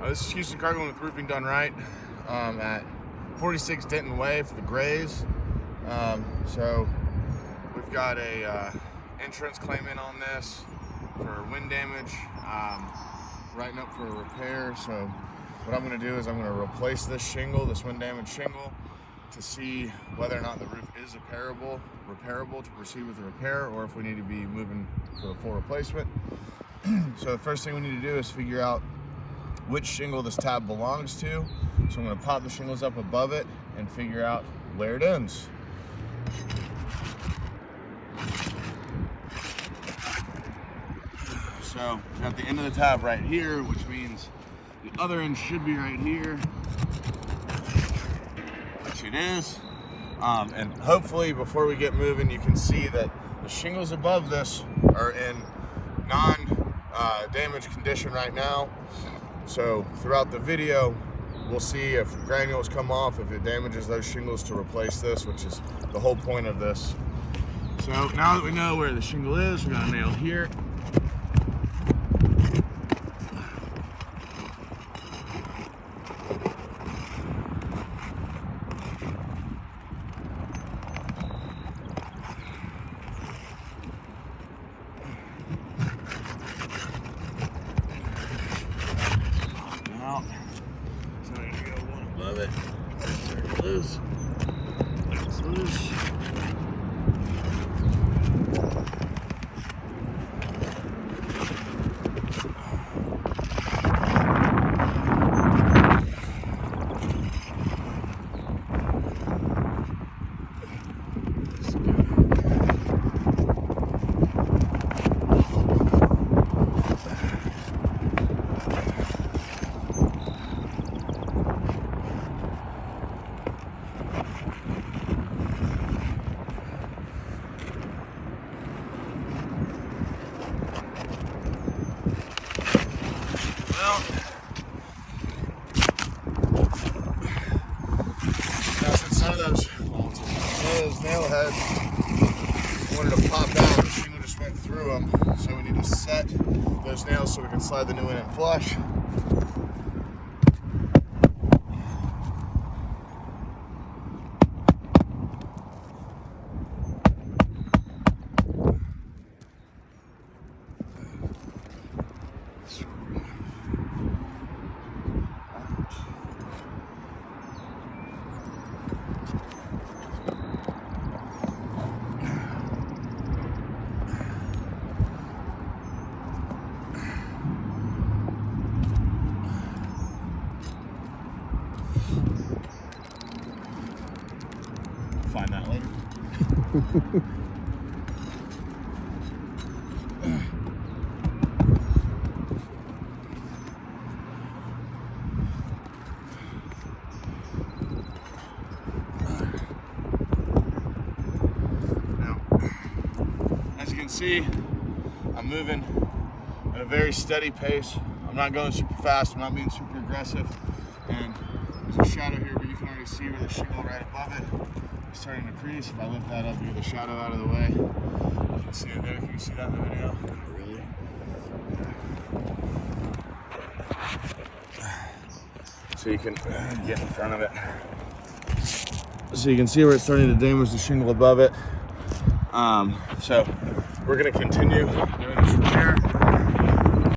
This is Houston Cargo with Roofing Done Right at 46 Denton Way for the Grays. So we've got a insurance claim in on this for wind damage, writing up for a repair. So what I'm going to do is I'm going to replace this shingle, this wind damage shingle, to see whether or not the roof is repairable to proceed with the repair, or if we need to be moving for a full replacement. So the first thing we need to do is figure out which shingle this tab belongs to. So I'm going to pop the shingles up above it and figure out where it ends. So at the end of the tab right here, which means the other end should be right here, which it is. And hopefully before we get moving, you can see that the shingles above this are in non-damaged condition right now. So throughout the video, we'll see if granules come off, if it damages those shingles, to replace this, which is the whole point of this. So now that we know where the shingle is, we got a nail here. So I'm gonna go one above it. That's loose. That's loose. Now since none of those nail heads wanted to pop out, the shingle just went through them. So we need to set those nails so we can slide the new one in flush. Find that later. Now, as you can see, I'm moving at a very steady pace. I'm not going super fast, I'm not being super aggressive. And there's a shadow here, but you can already see where the shingle right above it is starting to crease. If I lift that up, get the shadow out of the way, you can see it there. Can you see that in the video? Not really. So you can get in front of it. So you can see where it's starting to damage the shingle above it. So we're going to continue doing this